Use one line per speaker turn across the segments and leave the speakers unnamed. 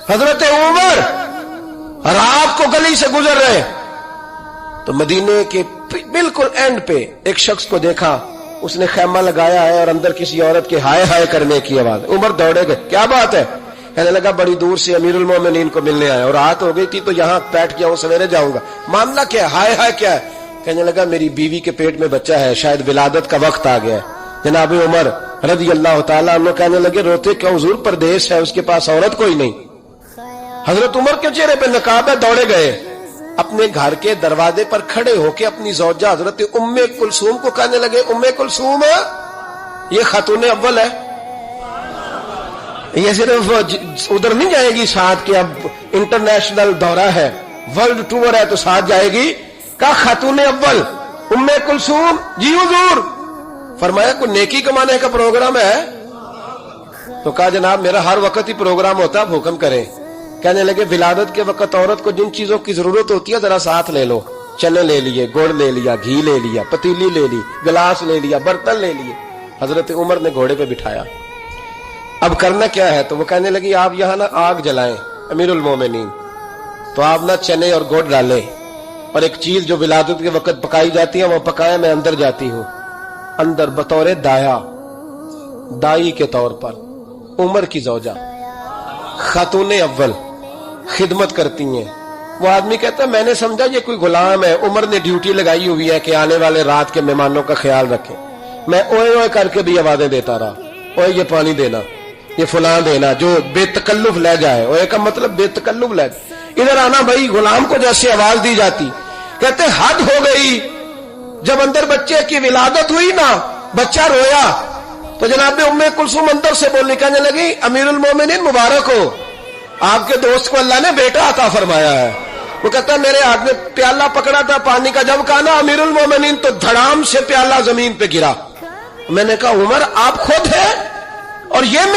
حضرت عمر رات کو گلی سے گزر رہے تو مدینے کے بالکل اینڈ پہ ایک شخص کو دیکھا، اس نے خیمہ لگایا ہے اور اندر کسی عورت کے ہائے ہائے کرنے کی آواز۔ عمر دوڑے گئے، کیا بات ہے؟ کہنے لگا بڑی دور سے امیر المومنین کو ملنے آیا اور رات ہو گئی تھی تو یہاں بیٹھ گیا ہوں، سویرے جاؤں گا۔ معاملہ کیا ہے؟ ہائے ہائے کیا ہے؟ کہنے لگا میری بیوی کے پیٹ میں بچہ ہے، شاید ولادت کا وقت آ گیا ہے۔ جناب عمر رضی اللہ تعالیٰ عنہ کہنے لگے روتے کیوں؟ حضور پردیس ہے، اس کے پاس عورت کوئی نہیں۔ حضرت عمر کے چہرے پہ نقاب ہے، دوڑے گئے اپنے گھر کے دروازے پر کھڑے ہو کے اپنی زوجہ حضرت ام کلثوم کو کہنے لگے ام کلثوم یہ خاتون اول ہے، یہ صرف ادھر نہیں جائے گی ساتھ کے، اب انٹرنیشنل دورہ ہے، ورلڈ ٹور ہے تو ساتھ جائے گی۔ کہا خاتون اول ام کلثوم، جی حضور۔ فرمایا کوئی نیکی کمانے کا پروگرام ہے؟ تو کہا جناب میرا ہر وقت ہی پروگرام ہوتا ہے، آپ حکم کریں۔ کہنے لگے ولادت کے وقت عورت کو جن چیزوں کی ضرورت ہوتی ہے ذرا ساتھ لے لو، چنے لے لیے، گڑ لے لیا، گھی لے لیا، پتیلی لے لی، گلاس لے لیا، برتن لے لیے۔ حضرت عمر نے گھوڑے پہ بٹھایا، اب کرنا کیا ہے؟ تو وہ کہنے لگی آپ یہاں نا آگ جلائیں امیر المومنین، تو آپ نا چنے اور گڑ ڈالیں اور ایک چیز جو ولادت کے وقت پکائی جاتی ہے وہ پکائے، میں اندر جاتی ہوں۔ اندر بطور دایا، دائی کے طور پر عمر کی زوجہ خاتون اول خدمت کرتی ہیں۔ وہ آدمی کہتا ہے میں نے سمجھا یہ کوئی غلام ہے، عمر نے ڈیوٹی لگائی ہوئی ہے کہ آنے والے رات کے مہمانوں کا خیال رکھیں۔ میں اوئے اوئے کر کے بھی آوازیں دیتا رہا، اوئے یہ پانی دینا، یہ فلاں دینا، جو بے تکلف لے جائے۔ اوئے کا مطلب بے تکلف لے جائے، ادھر آنا بھائی۔ غلام کو جیسے آواز دی جاتی، کہتے حد ہو گئی۔ جب اندر بچے کی ولادت ہوئی نا، بچہ رویا تو جناب ام کلثوم اندر سے بولنے کہنے لگی امیر المومنین مبارک ہو، آپ کے دوست کو اللہ نے بیٹا عطا فرمایا ہے۔ وہ کہتا ہے میرے ہاتھ میں پیالہ پکڑا تھا پانی کا، جب کہا نا امیر المومنین تو دھڑام سے پیالہ زمین پہ گرا۔ میں نے کہا عمر آپ خود ہیں اور یہ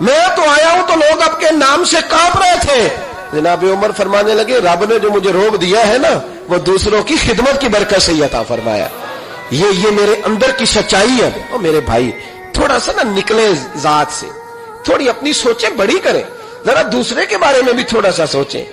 میں تو آیا ہوں تو لوگ آپ کے نام سے کانپ رہے تھے۔ جناب عمر فرمانے لگے رب نے جو مجھے روب دیا ہے نا وہ دوسروں کی خدمت کی برکت سے عطا فرمایا، یہ میرے اندر کی سچائی ہے۔ اور میرے بھائی تھوڑا سا نا نکلے ذات سے، تھوڑی اپنی سوچیں بڑی کریں، ذرا دوسرے کے بارے میں بھی تھوڑا سا سوچیں۔